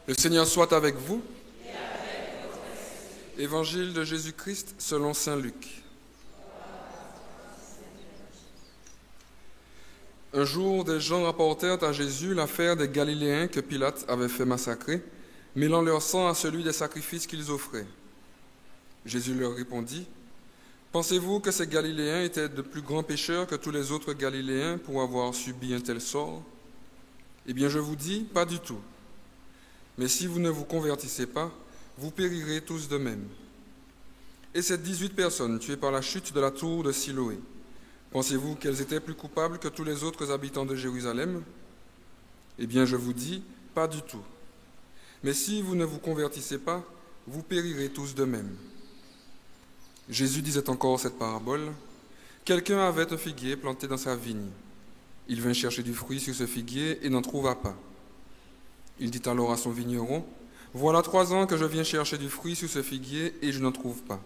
Le Seigneur soit avec vous. Évangile de Jésus-Christ selon saint Luc. Un jour, des gens rapportèrent à Jésus l'affaire des Galiléens que Pilate avait fait massacrer, mêlant leur sang à celui des sacrifices qu'ils offraient. Jésus leur répondit, « Pensez-vous que ces Galiléens étaient de plus grands pécheurs que tous les autres Galiléens pour avoir subi un tel sort? Eh bien, je vous dis, pas du tout. Mais si vous ne vous convertissez pas, vous périrez tous de même. Et ces 18 personnes tuées par la chute de la tour de Siloé, pensez-vous qu'elles étaient plus coupables que tous les autres habitants de Jérusalem? Eh bien, je vous dis, pas du tout. Mais si vous ne vous convertissez pas, vous périrez tous de même. » Jésus disait encore cette parabole. Quelqu'un avait un figuier planté dans sa vigne. Il vint chercher du fruit sur ce figuier et n'en trouva pas. Il dit alors à son vigneron, « Voilà 3 ans que je viens chercher du fruit sur ce figuier et je n'en trouve pas. »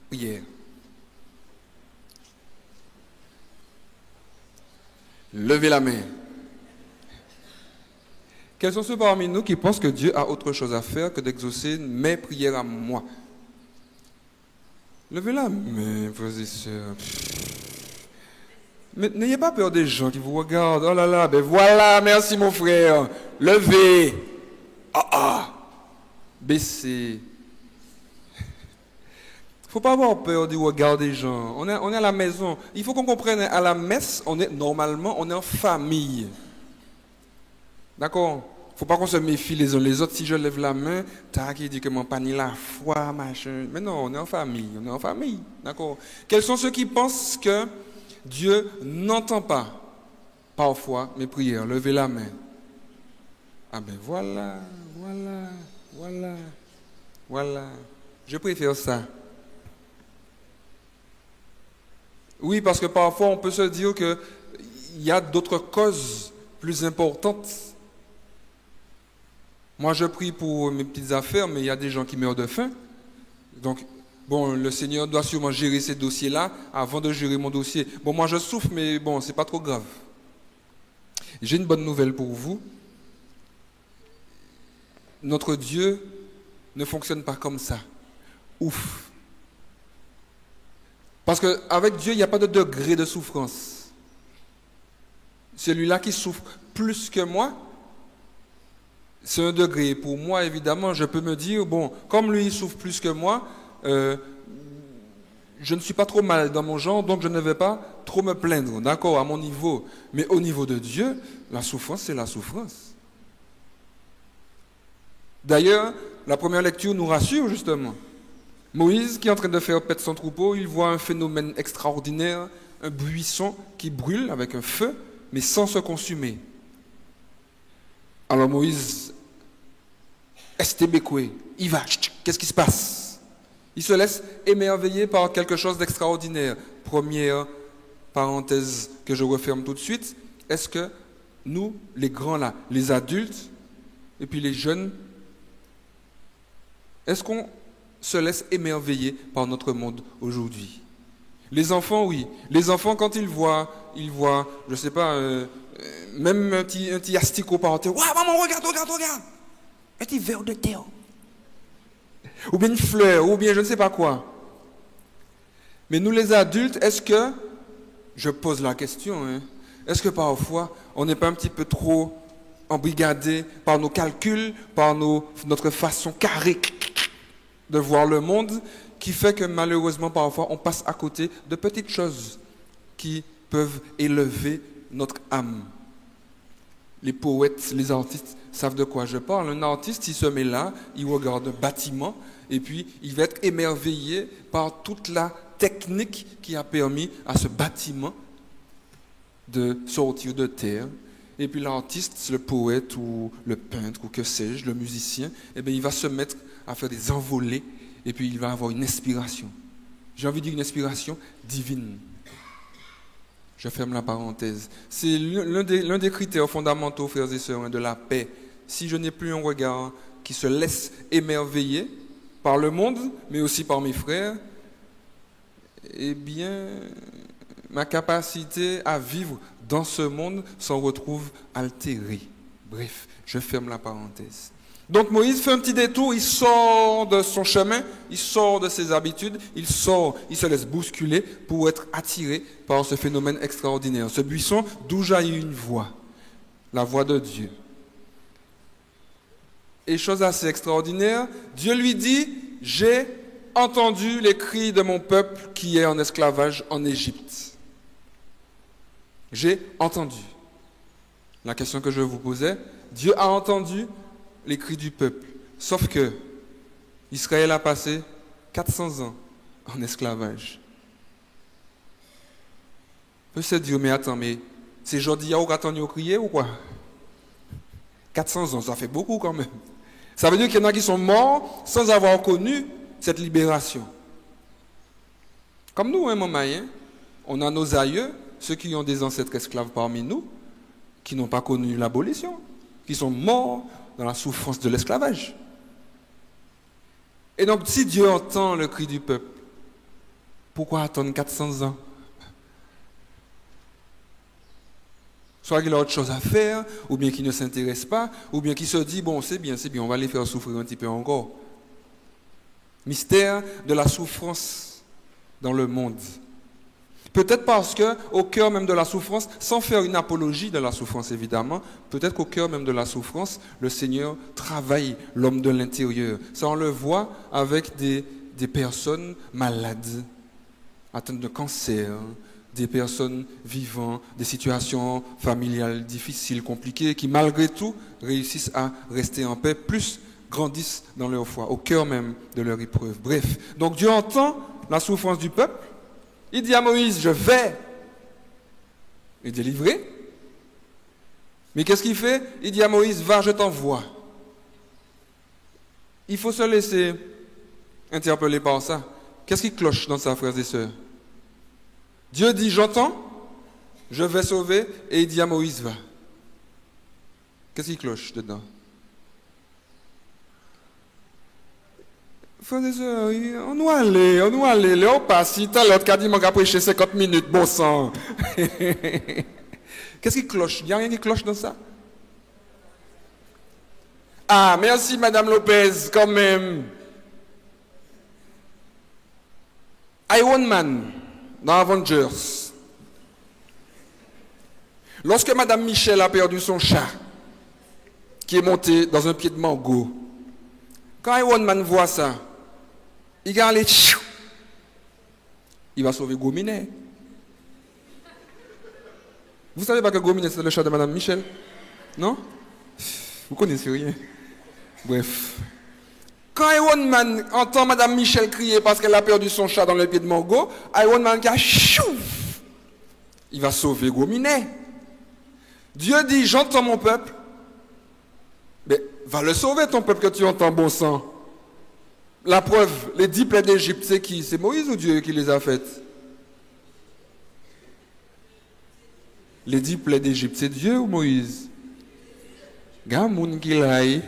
Prière. Levez la main. Quels sont ceux parmi nous qui pensent que Dieu a autre chose à faire que d'exaucer mes prières à moi? Levez la main, frères et sœurs. Mais n'ayez pas peur des gens qui vous regardent. Oh là là, ben voilà, merci mon frère. Levez. Baissez. Il ne faut pas avoir peur du regard des gens. On est à la maison. Il faut qu'on comprenne, à la messe, on est en famille. D'accord? Il ne faut pas qu'on se méfie les uns les autres. Si je lève la main, t'as qui dit que mon pas ni la foi, machin. Mais non, on est en famille. On est en famille. D'accord? Quels sont ceux qui pensent que Dieu n'entend pas parfois mes prières? Levez la main. Ah ben voilà. Je préfère ça. Oui, parce que parfois on peut se dire qu'il y a d'autres causes plus importantes. Moi je prie pour mes petites affaires, mais il y a des gens qui meurent de faim. Donc, bon, le Seigneur doit sûrement gérer ces dossiers-là avant de gérer mon dossier. Bon, moi je souffre, mais bon, c'est pas trop grave. J'ai une bonne nouvelle pour vous. Notre Dieu ne fonctionne pas comme ça. Ouf! Parce qu'avec Dieu, il n'y a pas de degré de souffrance. Celui-là qui souffre plus que moi, c'est un degré. Pour moi, évidemment, je peux me dire, bon, comme lui, il souffre plus que moi, je ne suis pas trop mal dans mon genre, donc je ne vais pas trop me plaindre, d'accord, à mon niveau. Mais au niveau de Dieu, la souffrance, c'est la souffrance. D'ailleurs, la première lecture nous rassure, justement. Moïse, qui est en train de faire paître son troupeau, il voit un phénomène extraordinaire, un buisson qui brûle avec un feu, mais sans se consumer. Alors Moïse, estébécoué, il va, qu'est-ce qui se passe? Il se laisse émerveiller par quelque chose d'extraordinaire. Première parenthèse que je referme tout de suite, est-ce que nous, les grands là, les adultes, et puis les jeunes, est-ce qu'on se laisse émerveiller par notre monde aujourd'hui? Les enfants, oui. Les enfants, quand ils voient, je ne sais pas, même un petit asticot par terre. Waouh, maman, regarde. Un petit verre de terre. Ou bien une fleur, ou bien je ne sais pas quoi. Mais nous, les adultes, est-ce que, je pose la question, est-ce que parfois, on n'est pas un petit peu trop embrigadé par nos calculs, par notre façon carrée de voir le monde, qui fait que malheureusement parfois on passe à côté de petites choses qui peuvent élever notre âme. Les poètes, les artistes savent de quoi je parle. Un artiste, il se met là, il regarde un bâtiment et puis il va être émerveillé par toute la technique qui a permis à ce bâtiment de sortir de terre. Et puis l'artiste, le poète ou le peintre ou que sais-je, le musicien, eh bien, il va se mettre à faire des envolées et puis il va avoir une inspiration. J'ai envie de dire une inspiration divine. Je ferme la parenthèse. C'est l'un des critères fondamentaux, frères et sœurs, de la paix. Si je n'ai plus un regard qui se laisse émerveiller par le monde, mais aussi par mes frères, eh bien, ma capacité à vivre dans ce monde s'en retrouve altérée. Bref, je ferme la parenthèse. Donc Moïse fait un petit détour, il sort de son chemin, il sort de ses habitudes, il se laisse bousculer pour être attiré par ce phénomène extraordinaire. Ce buisson d'où jaillit une voix, la voix de Dieu. Et chose assez extraordinaire, Dieu lui dit, j'ai entendu les cris de mon peuple qui est en esclavage en Égypte. J'ai entendu. La question que je vous posais, Dieu a entendu les cris du peuple. Sauf que Israël a passé 400 ans en esclavage. Peut-être Dieu, mais attends, mais c'est aujourd'hui où attendent à crier ou quoi? 400 ans, ça fait beaucoup quand même. Ça veut dire qu'il y en a qui sont morts sans avoir connu cette libération. Comme nous, mon maïen, on a nos aïeux, ceux qui ont des ancêtres esclaves parmi nous, qui n'ont pas connu l'abolition, qui sont morts dans la souffrance de l'esclavage. Et donc, si Dieu entend le cri du peuple, pourquoi attendre 400 ans? Soit qu'il a autre chose à faire, ou bien qu'il ne s'intéresse pas, ou bien qu'il se dit, bon, c'est bien, on va les faire souffrir un petit peu encore. Mystère de la souffrance dans le monde. Peut-être parce qu'au cœur même de la souffrance, sans faire une apologie de la souffrance évidemment, peut-être qu'au cœur même de la souffrance, le Seigneur travaille l'homme de l'intérieur. Ça on le voit avec des personnes malades, atteintes de cancer, des personnes vivant des situations familiales difficiles, compliquées, qui malgré tout réussissent à rester en paix, plus grandissent dans leur foi, au cœur même de leur épreuve. Bref, donc Dieu entend la souffrance du peuple. Il dit à Moïse, je vais les délivrer. Mais qu'est-ce qu'il fait? Il dit à Moïse, va, je t'envoie. Il faut se laisser interpeller par ça. Qu'est-ce qui cloche dans ça, frères et sœurs? Dieu dit, j'entends, je vais sauver, et il dit à Moïse, va. Qu'est-ce qui cloche dedans? Frères et sœurs, on doit aller, Léo passe, si t'as l'autre qui a dit, mon gars, prêcher 50 minutes, bon sang. Qu'est-ce qui cloche? Il n'y a rien qui cloche dans ça? Ah, merci Madame Lopez, quand même. Iron Man, dans Avengers. Lorsque Madame Michel a perdu son chat, qui est monté dans un pied de mango, quand Iron Man voit ça, il va aller, il va sauver Gominet. Vous savez pas que Gominet c'est le chat de Madame Michel? Non? Vous connaissez rien. Bref. Quand Iron Man entend Madame Michel crier parce qu'elle a perdu son chat dans le pied de mango, Iron Man il va sauver Gominet. Dieu dit, j'entends mon peuple. Mais va le sauver ton peuple que tu entends, bon sang. La preuve, les 10 plaies d'Égypte, c'est qui? C'est Moïse ou Dieu qui les a faites? Les 10 plaies d'Égypte, c'est Dieu ou Moïse? Gamoun qui l'aille.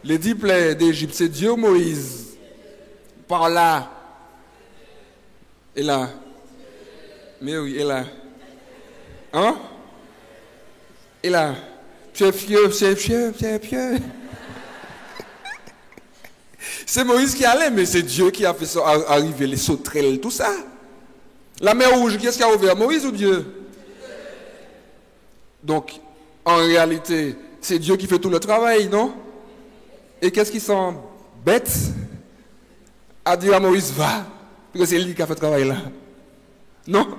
Les 10 plaies d'Égypte, c'est Dieu ou Moïse? Par là. Et là. Mais oui, et là. Hein? Et là. C'est pieux. C'est Moïse qui allait, mais c'est Dieu qui a fait ça arriver, les sauterelles, tout ça. La mer Rouge, qui est-ce qui a ouvert? Moïse ou Dieu? Donc, en réalité, c'est Dieu qui fait tout le travail, non? Et qu'est-ce qui s'embête à dire à Moïse, va, parce que c'est lui qui a fait le travail là. Non?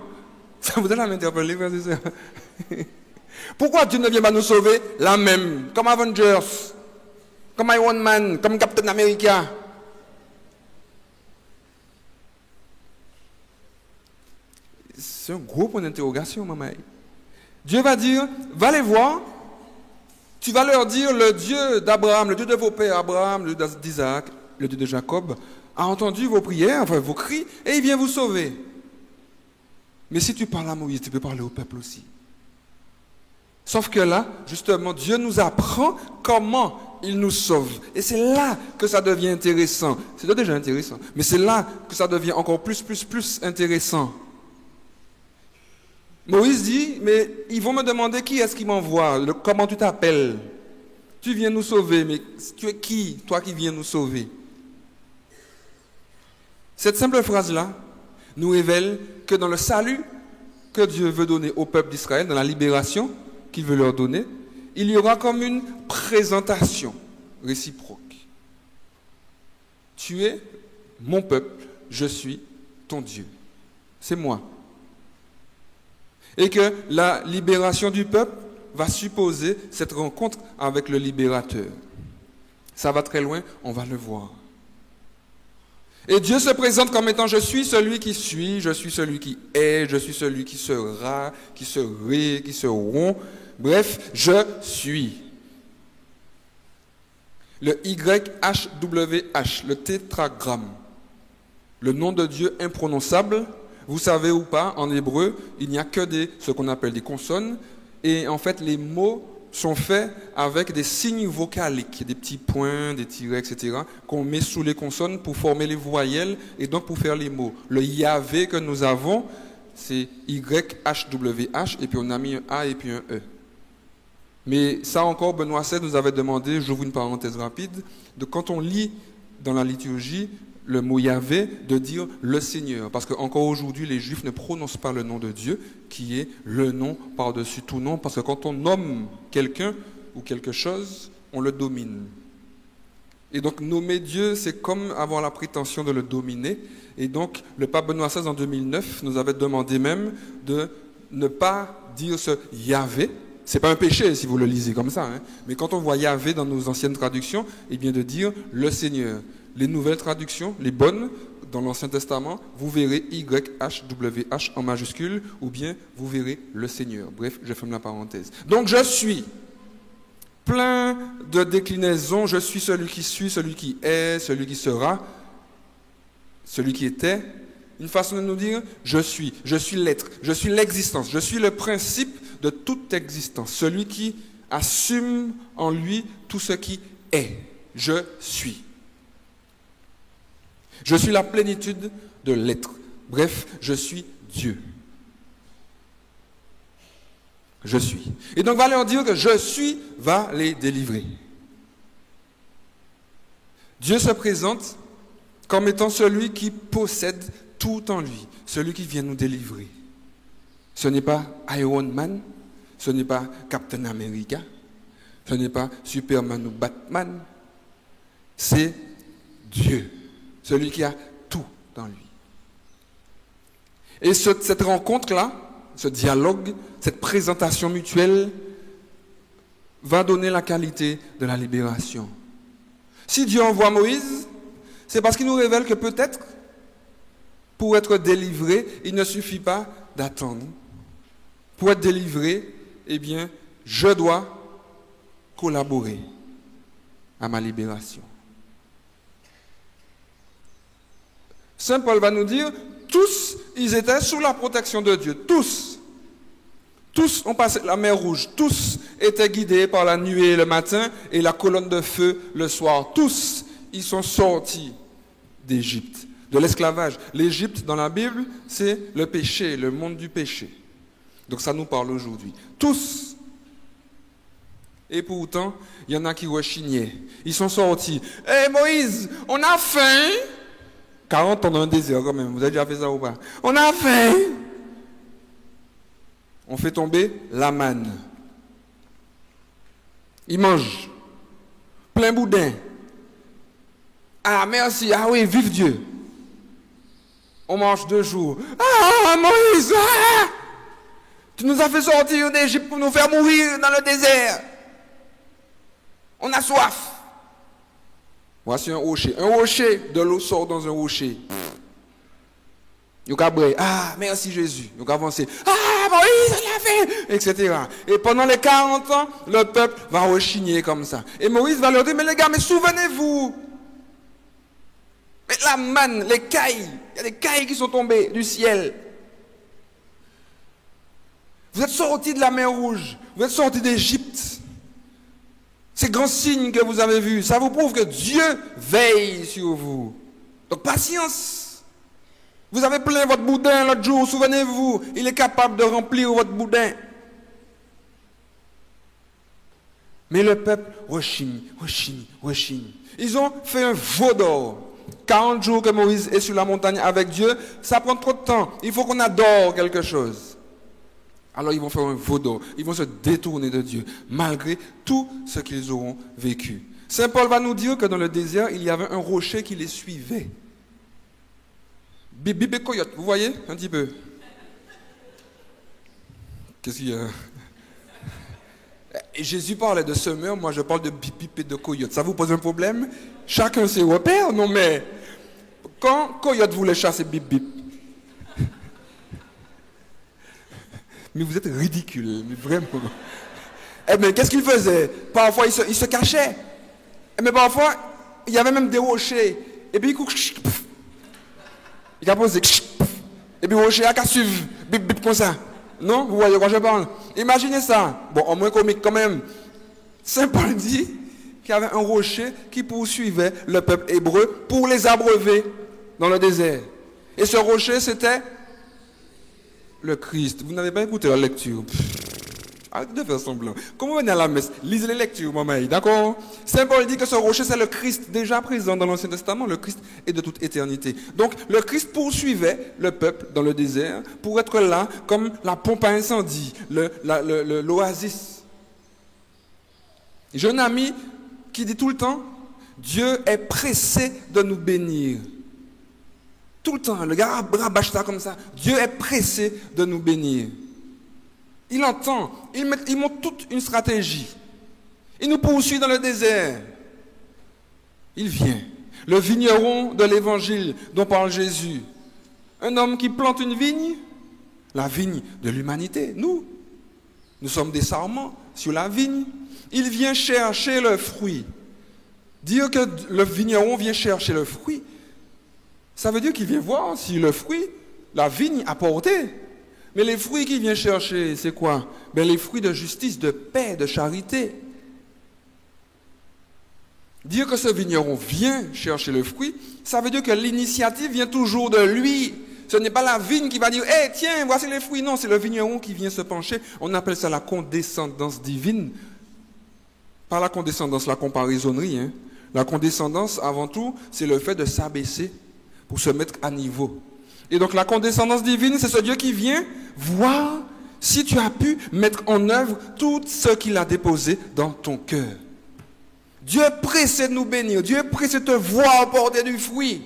Ça vous donne à m'interpeller, frères et sœurs. Pourquoi Dieu ne vient pas nous sauver la même, comme Avengers, comme Iron Man, comme Captain America? C'est un gros point d'interrogation, maman. Dieu va dire, va les voir, tu vas leur dire, le Dieu d'Abraham, le Dieu de vos pères, Abraham, le Dieu d'Isaac, le Dieu de Jacob, a entendu vos prières, enfin vos cris, et il vient vous sauver. Mais si tu parles à Moïse, tu peux parler au peuple aussi. Sauf que là, justement, Dieu nous apprend comment il nous sauve. Et c'est là que ça devient intéressant. C'est déjà intéressant, mais c'est là que ça devient encore plus intéressant. Moïse dit, mais ils vont me demander qui est-ce qui m'envoie, comment tu t'appelles. Tu viens nous sauver, mais tu es qui, toi qui viens nous sauver? Cette simple phrase-là nous révèle que dans le salut que Dieu veut donner au peuple d'Israël, dans la libération qu'il veut leur donner, il y aura comme une présentation réciproque. Tu es mon peuple, je suis ton Dieu. C'est moi. Et que la libération du peuple va supposer cette rencontre avec le libérateur. Ça va très loin, on va le voir. Et Dieu se présente comme étant « Je suis celui qui suis, je suis celui qui est, je suis celui qui sera, qui serait, qui seront. » Bref, je suis. Le YHWH, le tétragramme, le nom de Dieu imprononçable. Vous savez ou pas, en hébreu, il n'y a que ce qu'on appelle des consonnes. Et en fait, les mots sont faits avec des signes vocaliques, des petits points, des tirets, etc., qu'on met sous les consonnes pour former les voyelles et donc pour faire les mots. Le Yahvé que nous avons, c'est YHWH, et puis on a mis un A et puis un E. Mais ça encore, Benoît XVI nous avait demandé, j'ouvre une parenthèse rapide, de quand on lit dans la liturgie le mot Yahvé, de dire le Seigneur. Parce qu'encore aujourd'hui, les Juifs ne prononcent pas le nom de Dieu, qui est le nom par-dessus tout nom, parce que quand on nomme quelqu'un ou quelque chose, on le domine. Et donc nommer Dieu, c'est comme avoir la prétention de le dominer. Et donc le pape Benoît XVI en 2009 nous avait demandé même de ne pas dire ce Yahvé. C'est pas un péché si vous le lisez comme ça, hein. Mais quand on voit Yahvé dans nos anciennes traductions, eh bien de dire le Seigneur. Les nouvelles traductions, les bonnes, dans l'Ancien Testament, vous verrez YHWH en majuscule, ou bien vous verrez le Seigneur. Bref, je ferme la parenthèse. Donc je suis plein de déclinaisons, je suis, celui qui est, celui qui sera, celui qui était. Une façon de nous dire, je suis l'être, je suis l'existence, je suis le principe de toute existence, celui qui assume en lui tout ce qui est. Je suis. Je suis la plénitude de l'être. Bref, je suis Dieu. Je suis. Et donc, va leur dire que je suis va les délivrer. Dieu se présente comme étant celui qui possède tout en lui, celui qui vient nous délivrer. Ce n'est pas Iron Man, ce n'est pas Captain America, ce n'est pas Superman ou Batman, c'est Dieu. Celui qui a tout dans lui. Et cette rencontre-là, ce dialogue, cette présentation mutuelle, va donner la qualité de la libération. Si Dieu envoie Moïse, c'est parce qu'il nous révèle que peut-être, pour être délivré, il ne suffit pas d'attendre. Pour être délivré, eh bien, je dois collaborer à ma libération. Saint Paul va nous dire, tous, ils étaient sous la protection de Dieu. Tous. Tous ont passé la mer Rouge. Tous étaient guidés par la nuée le matin et la colonne de feu le soir. Tous, ils sont sortis d'Égypte, de l'esclavage. L'Égypte, dans la Bible, c'est le péché, le monde du péché. Donc ça nous parle aujourd'hui. Tous. Et pourtant, il y en a qui rechignaient. Ils sont sortis. « Hé Moïse, on a faim !» 40 ans dans un désert quand même, vous avez déjà fait ça ou pas? On a faim. On fait tomber la manne. Ils mangent. Plein boudin. Ah merci, ah oui, vive Dieu. On mange 2 jours. Ah Moïse, ah, tu nous as fait sortir d'Égypte pour nous faire mourir dans le désert. On a soif. Voici un rocher. Un rocher, de l'eau sort dans un rocher. Ils ont ah, merci Jésus. Ils ont avancé, ah, Moïse, il a fait, etc. Et pendant les 40 ans, le peuple va rechigner comme ça. Et Moïse va leur dire, mais les gars, mais souvenez-vous. Mais la manne, les cailles, il y a des cailles qui sont tombées du ciel. Vous êtes sortis de la mer Rouge, vous êtes sortis d'Égypte. Ces grands signes que vous avez vus, ça vous prouve que Dieu veille sur vous. Donc patience. Vous avez plein votre boudin l'autre jour, souvenez-vous, il est capable de remplir votre boudin. Mais le peuple rechigne. Ils ont fait un veau d'or. 40 jours que Moïse est sur la montagne avec Dieu, ça prend trop de temps. Il faut qu'on adore quelque chose. Alors ils vont faire un veau d'or. Ils vont se détourner de Dieu, malgré tout ce qu'ils auront vécu. Saint Paul va nous dire que dans le désert, il y avait un rocher qui les suivait. Bébé coyote, vous voyez un petit peu. Qu'est-ce qu'il y a? Et Jésus parlait de semeur, moi je parle de bip et de coyote. Ça vous pose un problème? Chacun ses repères, non mais quand coyote voulait chasser bip bip. Mais vous êtes ridicule, mais vraiment. Eh bien, qu'est-ce qu'il faisait? Parfois il se cachait. Mais parfois il y avait même des rochers. Et puis il a posé, et puis rocher a qu'à suivre, bip bip comme ça. Non, vous voyez quoi je parle? Imaginez ça. Bon, au moins comique quand même. Saint Paul dit qu'il y avait un rocher qui poursuivait le peuple hébreu pour les abreuver dans le désert. Et ce rocher, c'était le Christ. Vous n'avez pas écouté la lecture. Arrêtez de faire semblant. Comment vous venez à la messe? Lisez les lectures, maman. D'accord? Saint Paul dit que ce rocher, c'est le Christ déjà présent dans l'Ancien Testament. Le Christ est de toute éternité. Donc, le Christ poursuivait le peuple dans le désert pour être là comme la pompe à incendie, l'oasis. J'ai un ami qui dit tout le temps, Dieu est pressé de nous bénir. Tout le temps, le gars rabâche ça comme ça. Dieu est pressé de nous bénir. Il entend, il montre toute une stratégie. Il nous poursuit dans le désert. Il vient. Le vigneron de l'évangile dont parle Jésus. Un homme qui plante une vigne, la vigne de l'humanité, nous. Nous sommes des sarments sur la vigne. Il vient chercher le fruit. Dire que le vigneron vient chercher le fruit, ça veut dire qu'il vient voir si le fruit, la vigne a porté. Mais les fruits qu'il vient chercher, c'est quoi? Ben, les fruits de justice, de paix, de charité. Dire que ce vigneron vient chercher le fruit, ça veut dire que l'initiative vient toujours de lui. Ce n'est pas la vigne qui va dire, hey, tiens, voici les fruits. Non, c'est le vigneron qui vient se pencher. On appelle ça la condescendance divine. Pas la condescendance, la comparaisonnerie. Hein. La condescendance, avant tout, c'est le fait de s'abaisser pour se mettre à niveau. Et donc la condescendance divine, c'est ce Dieu qui vient voir si tu as pu mettre en œuvre tout ce qu'il a déposé dans ton cœur. Dieu est pressé de nous bénir. Dieu est pressé de te voir porter du fruit.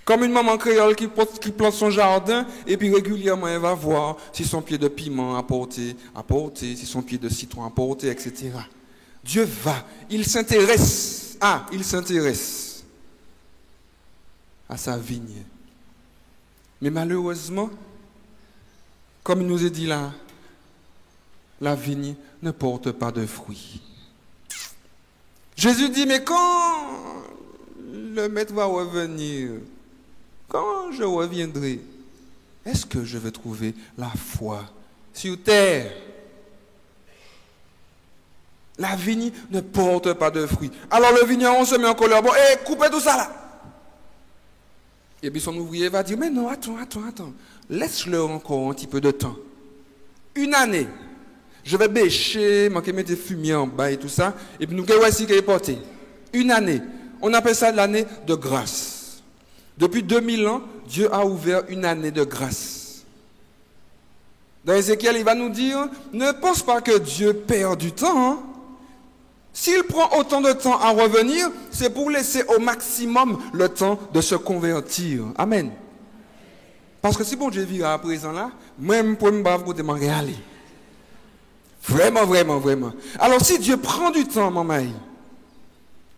Comme une maman créole qui plante son jardin et puis régulièrement elle va voir si son pied de piment a porté, si son pied de citron a porté, etc. Dieu va, il s'intéresse à sa vigne. Mais malheureusement, comme il nous est dit là, la vigne ne porte pas de fruits. Jésus dit, mais quand le maître va revenir, quand je reviendrai, est-ce que je vais trouver la foi sur terre? La vigne ne porte pas de fruits. Alors le vigneron se met en colère. Bon, coupez tout ça là. Et puis son ouvrier va dire, mais non, attends. Laisse-leur encore un petit peu de temps. Une année. Je vais bêcher, manquer mettre des fumiers en bas et tout ça. Et puis nous, voici qu'il est porté. Une année. On appelle ça l'année de grâce. Depuis 2000 ans, Dieu a ouvert une année de grâce. Dans Ézéchiel, il va nous dire, ne pense pas que Dieu perd du temps. Hein. S'il prend autant de temps à revenir, c'est pour laisser au maximum le temps de se convertir. Amen. Parce que si bon Dieu vit à présent là, même pour me battre pour te aller. Vraiment. Alors si Dieu prend du temps, maman,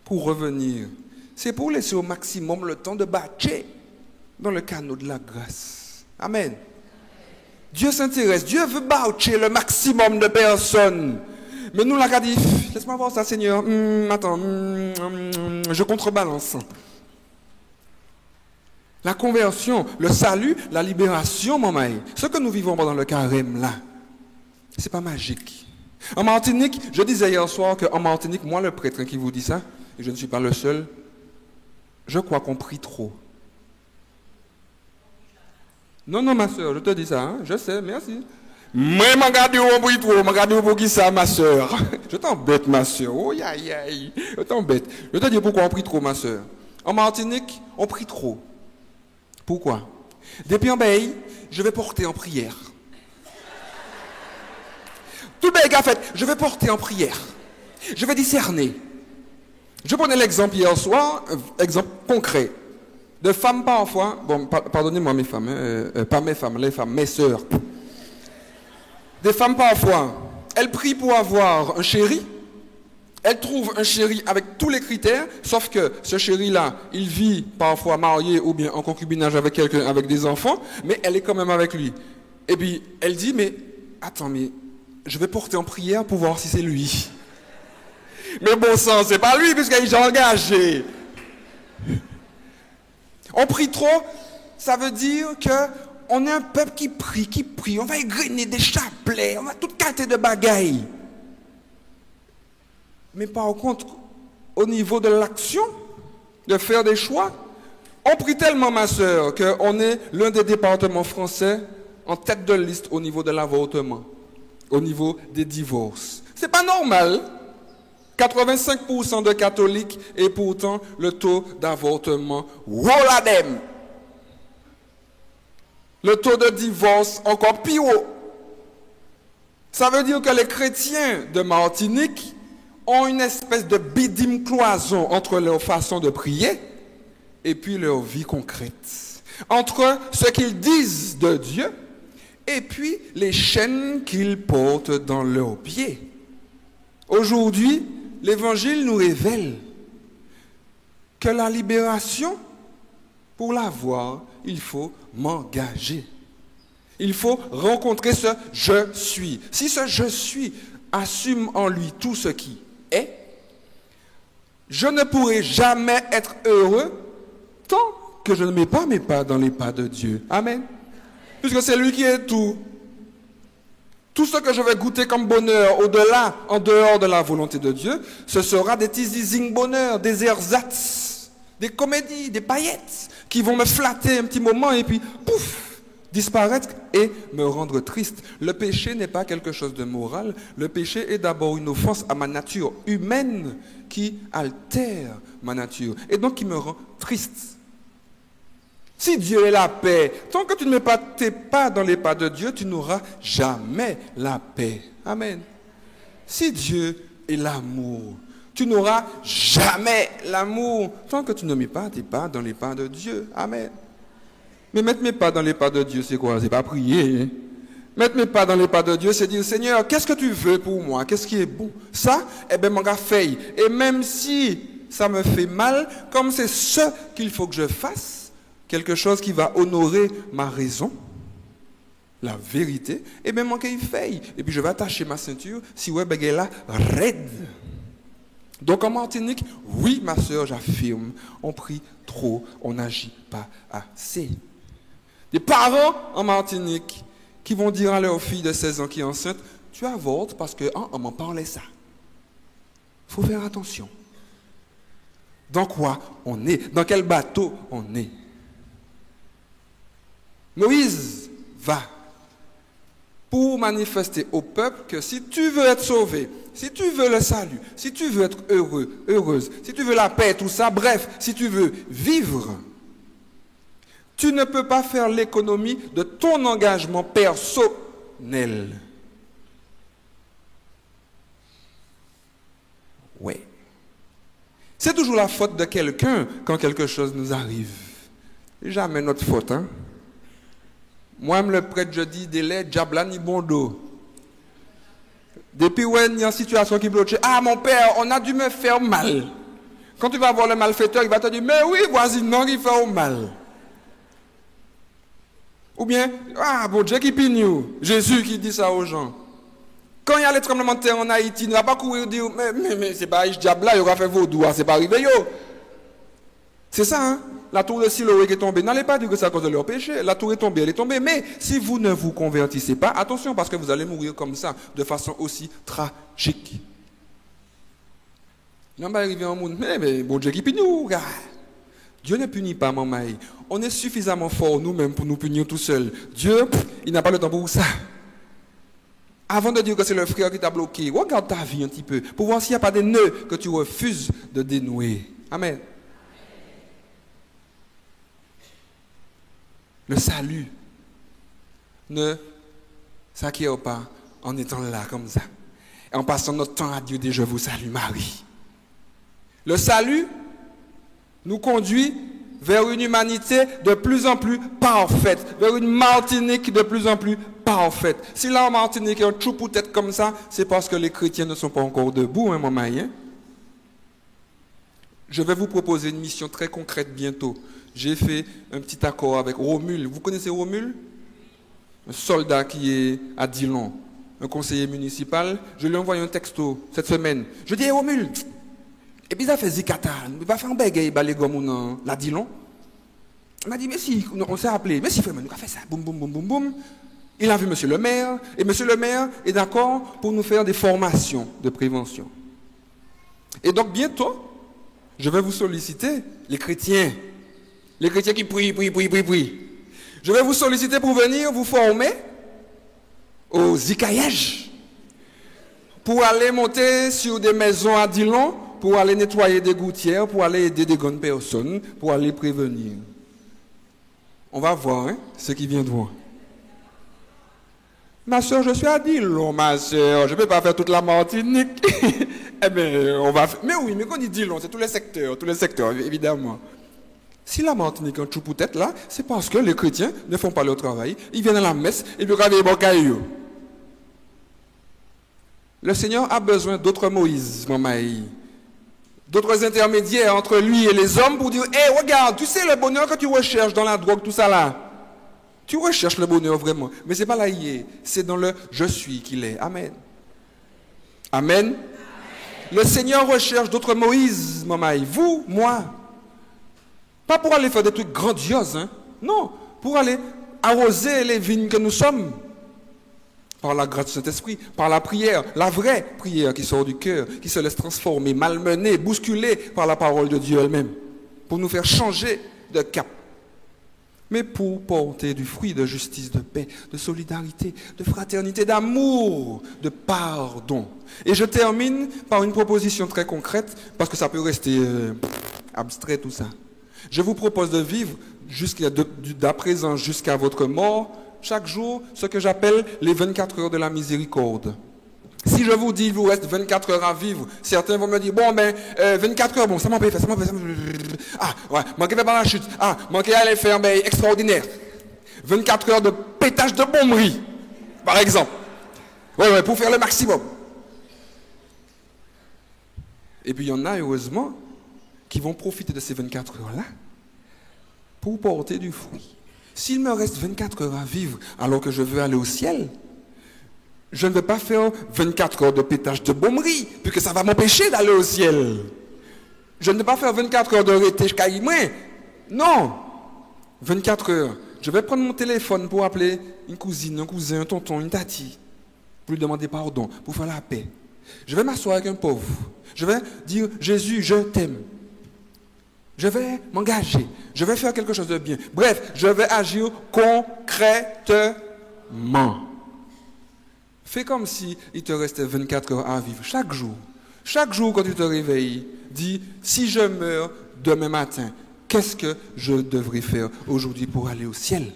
pour revenir, c'est pour laisser au maximum le temps de bâtir. dans le canot de la grâce. Amen. Dieu s'intéresse, Dieu veut boucher le maximum de personnes. Mais nous, l'avons dit, laisse-moi voir ça, Seigneur. Attends, je contrebalance. La conversion, le salut, la libération, maman, ce que nous vivons pendant le carême là, c'est pas magique. En Martinique, je disais hier soir qu'en Martinique, moi le prêtre qui vous dit ça, et je ne suis pas le seul, je crois qu'on prie trop. Non, ma soeur, je te dis ça, hein? Je sais, merci. Moi, je regarde on prie trop, je regarde pour qui ça, ma soeur. Je t'embête, ma soeur. Oh, aïe, je t'embête. Je te dis pourquoi on prie trop, ma soeur. En Martinique, on prie trop. Pourquoi? Depuis en Baye, je vais porter en prière. Tout le gars fait, je vais porter en prière. Je vais discerner. Je prenais l'exemple hier soir, exemple concret. De femmes parfois, bon, pardonnez-moi mes femmes, pas mes femmes, les femmes, mes sœurs. Des femmes parfois, elles prient pour avoir un chéri. Elles trouvent un chéri avec tous les critères, sauf que ce chéri-là, il vit parfois marié ou bien en concubinage avec quelqu'un, avec des enfants, mais elle est quand même avec lui. Et puis, elle dit, mais attends, mais je vais porter en prière pour voir si c'est lui. Mais bon sang, c'est pas lui, puisqu'il est engagé. On prie trop, ça veut dire qu'on est un peuple qui prie. On va égrener des chapelets, on va tout casser de bagailles. Mais par contre, au niveau de l'action, de faire des choix, on prie tellement, ma soeur, qu'on est l'un des départements français en tête de liste au niveau de l'avortement, au niveau des divorces. C'est pas normal. 85% de catholiques et pourtant le taux d'avortement, woladem. Le taux de divorce encore plus haut. Ça veut dire que les chrétiens de Martinique ont une espèce de bidime cloison entre leur façon de prier et puis leur vie concrète. Entre ce qu'ils disent de Dieu et puis les chaînes qu'ils portent dans leurs pieds. Aujourd'hui, l'Évangile nous révèle que la libération, pour l'avoir, il faut m'engager. Il faut rencontrer ce « je suis ». Si ce « je suis » assume en lui tout ce qui est, je ne pourrai jamais être heureux tant que je ne mets pas mes pas dans les pas de Dieu. Amen. Puisque c'est lui qui est tout. Tout ce que je vais goûter comme bonheur au-delà, en dehors de la volonté de Dieu, ce sera des teasing bonheur, des ersatz, des comédies, des paillettes qui vont me flatter un petit moment et puis pouf, disparaître et me rendre triste. Le péché n'est pas quelque chose de moral. Le péché est d'abord une offense à ma nature humaine qui altère ma nature et donc qui me rend triste. Si Dieu est la paix, tant que tu ne mets pas tes pas dans les pas de Dieu, tu n'auras jamais la paix. Amen. Si Dieu est l'amour, tu n'auras jamais l'amour tant que tu ne mets pas tes pas dans les pas de Dieu. Amen. Mais mettre mes pas dans les pas de Dieu, c'est quoi? C'est pas prier. Hein? Mettre mes pas dans les pas de Dieu, c'est dire, Seigneur, qu'est-ce que tu veux pour moi? Qu'est-ce qui est bon? Ça, eh bien, mon gars, fait. Et même si ça me fait mal, comme c'est ce qu'il faut que je fasse, quelque chose qui va honorer ma raison, la vérité, et bien manquer il fait. Et puis je vais attacher ma ceinture, si ouais, ben là, raide. Donc en Martinique, oui, ma soeur, j'affirme, on prie trop, on n'agit pas assez. Des parents en Martinique qui vont dire à leur fille de 16 ans qui est enceinte, tu avortes parce que on m'en parlait ça. Il faut faire attention. Dans quoi on est? Dans quel bateau on est? Moïse va pour manifester au peuple que si tu veux être sauvé, si tu veux le salut, si tu veux être heureux, heureuse, si tu veux la paix, tout ça, bref, si tu veux vivre, tu ne peux pas faire l'économie de ton engagement personnel. Ouais. C'est toujours la faute de quelqu'un quand quelque chose nous arrive. Jamais notre faute, hein? Moi-même, le prêtre, je dis, délai, diable, ni bon dos. Depuis où il y a une situation qui bloque, ah, mon père, on a dû me faire mal. Quand tu vas voir le malfaiteur, il va te dire, mais oui, voisin, non, il fait au mal. Ou bien, ah, bon Dieu qui pignou, Jésus qui dit ça aux gens. Quand il y a les tremblements de terre en Haïti, il ne va pas courir dire, mais c'est pas ce diable là, il aura fait vaudou, c'est pas arrivé yo. C'est ça, hein? La tour de Siloé qui est tombée. N'allez pas dire que c'est à cause de leur péché. La tour est tombée, elle est tombée. Mais si vous ne vous convertissez pas, attention, parce que vous allez mourir comme ça, de façon aussi tragique. Il va arriver en monde, mais bon Dieu qui punit nous, gars. Dieu ne punit pas, maman. On est suffisamment fort nous-mêmes pour nous punir tout seul. Dieu, il n'a pas le temps pour ça. Avant de dire que c'est le frère qui t'a bloqué, regarde ta vie un petit peu, pour voir s'il n'y a pas des nœuds que tu refuses de dénouer. Amen. Le salut ne s'acquiert pas en étant là comme ça. Et en passant notre temps à Dieu, je vous salue Marie. Le salut nous conduit vers une humanité de plus en plus parfaite, vers une Martinique de plus en plus parfaite. Si là en Martinique, il y a un trou pour tête comme ça, c'est parce que les chrétiens ne sont pas encore debout, hein, maman. Hein? Je vais vous proposer une mission très concrète bientôt. J'ai fait un petit accord avec Romule. Vous connaissez Romule? Un soldat qui est à Dillon, un conseiller municipal. Je lui ai envoyé un texto cette semaine. Je dis, hey, Romule, et puis ça fait zikata, il va faire un bégay, il comme la Dillon. Il m'a dit, mais si, on s'est appelé, mais si, frère, nous avons fait ça, boum, boum, boum, boum, boum. Il a vu monsieur le maire, et monsieur le maire est d'accord pour nous faire des formations de prévention. Et donc bientôt, je vais vous solliciter, les chrétiens qui prient. Je vais vous solliciter pour venir vous former au zikaïège, pour aller monter sur des maisons à Dillon, pour aller nettoyer des gouttières, pour aller aider des grandes personnes, pour aller prévenir. On va voir hein, ce qui vient de voir. Ma soeur, je suis à Dillon, ma soeur, je ne peux pas faire toute la Martinique. Eh bien, on va faire... Mais oui, mais quand on dit Dillon, c'est tous les secteurs, évidemment. Si la Martinique est un trou pour tête là, c'est parce que les chrétiens ne font pas leur travail. Ils viennent à la messe et puis ils vont caillou. Le Seigneur a besoin d'autres Moïse, maman. D'autres intermédiaires entre lui et les hommes pour dire, hé, regarde, tu sais le bonheur que tu recherches dans la drogue, tout ça là. Tu recherches le bonheur vraiment. Mais ce n'est pas là il est. C'est dans le je suis qu'il est. Amen. Amen. Le Seigneur recherche d'autres Moïse, maman. Vous, moi. Pas pour aller faire des trucs grandioses, hein. Non, pour aller arroser les vignes que nous sommes. Par la grâce du Saint-Esprit, par la prière, la vraie prière qui sort du cœur, qui se laisse transformer, malmener, bousculer par la parole de Dieu elle-même, pour nous faire changer de cap. Mais pour porter du fruit de justice, de paix, de solidarité, de fraternité, d'amour, de pardon. Et je termine par une proposition très concrète, parce que ça peut rester abstrait tout ça. Je vous propose de vivre d'à présent jusqu'à votre mort, chaque jour, ce que j'appelle les 24 heures de la miséricorde. Si je vous dis, il vous reste 24 heures à vivre, certains vont me dire, bon, ben, 24 heures, bon, ça m'empêche, ah, ouais, manquer de parachute, ah, manquer aller faire, ben, extraordinaire. 24 heures de pétage de bomberie, par exemple. Ouais, pour faire le maximum. Et puis, il y en a, heureusement, qui vont profiter de ces 24 heures-là pour porter du fruit. S'il me reste 24 heures à vivre alors que je veux aller au ciel, je ne vais pas faire 24 heures de pétage de bomberie, puisque ça va m'empêcher d'aller au ciel. Je ne vais pas faire 24 heures de rété jusqu'à Imoué. Non. 24 heures. Je vais prendre mon téléphone pour appeler une cousine, un cousin, un tonton, une tati, pour lui demander pardon, pour faire la paix. Je vais m'asseoir avec un pauvre. Je vais dire, Jésus, je t'aime. Je vais m'engager. Je vais faire quelque chose de bien. Bref, je vais agir concrètement. Fais comme si il te restait 24 heures à vivre chaque jour. Chaque jour, quand tu te réveilles, dis, si je meurs demain matin, qu'est-ce que je devrais faire aujourd'hui pour aller au ciel?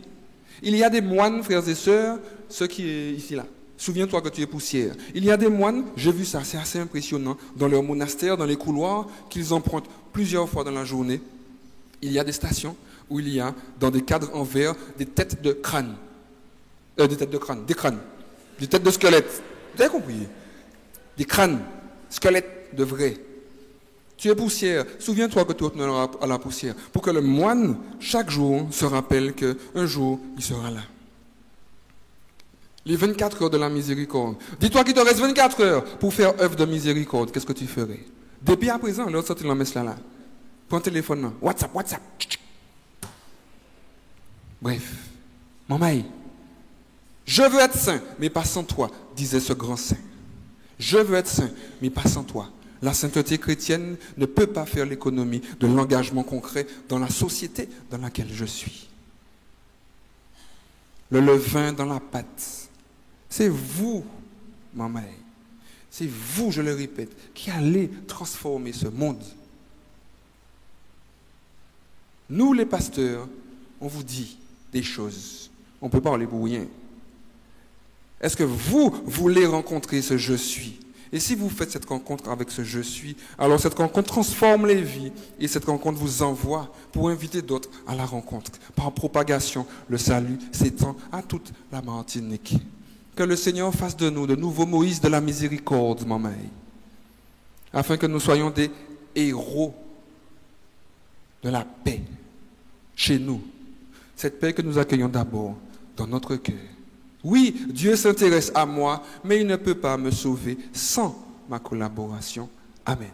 Il y a des moines, frères et sœurs, ceux qui sont ici là. Souviens-toi que tu es poussière. Il y a des moines, j'ai vu ça, c'est assez impressionnant, dans leur monastère, dans les couloirs, qu'ils empruntent plusieurs fois dans la journée. Il y a des stations où il y a, dans des cadres en verre, des têtes de crâne. Des têtes de squelettes. Vous avez compris? Des crânes, squelettes de vrais. Tu es poussière. Souviens-toi que tu retourneras à la poussière. Pour que le moine, chaque jour, se rappelle qu'un jour, il sera là. Les 24 heures de la miséricorde. Dis-toi qu'il te reste 24 heures pour faire œuvre de miséricorde. Qu'est-ce que tu ferais? Depuis à présent, l'autre sorti la messe là. Prends le téléphone là. WhatsApp. Bref. Maman, je veux être saint, mais pas sans toi, disait ce grand saint. Je veux être saint, mais pas sans toi. La sainteté chrétienne ne peut pas faire l'économie de l'engagement concret dans la société dans laquelle je suis. Le levain dans la pâte, c'est vous, maman. C'est vous, je le répète, qui allez transformer ce monde. Nous, les pasteurs, on vous dit des choses. On ne peut pas parler pour rien. Est-ce que vous voulez rencontrer ce je suis? Et si vous faites cette rencontre avec ce je suis, alors cette rencontre transforme les vies et cette rencontre vous envoie pour inviter d'autres à la rencontre. Par propagation, le salut s'étend à toute la Martinique. Que le Seigneur fasse de nous de nouveaux Moïse de la miséricorde, maman, afin que nous soyons des héros de la paix chez nous. Cette paix que nous accueillons d'abord dans notre cœur. Oui, Dieu s'intéresse à moi, mais il ne peut pas me sauver sans ma collaboration. Amen.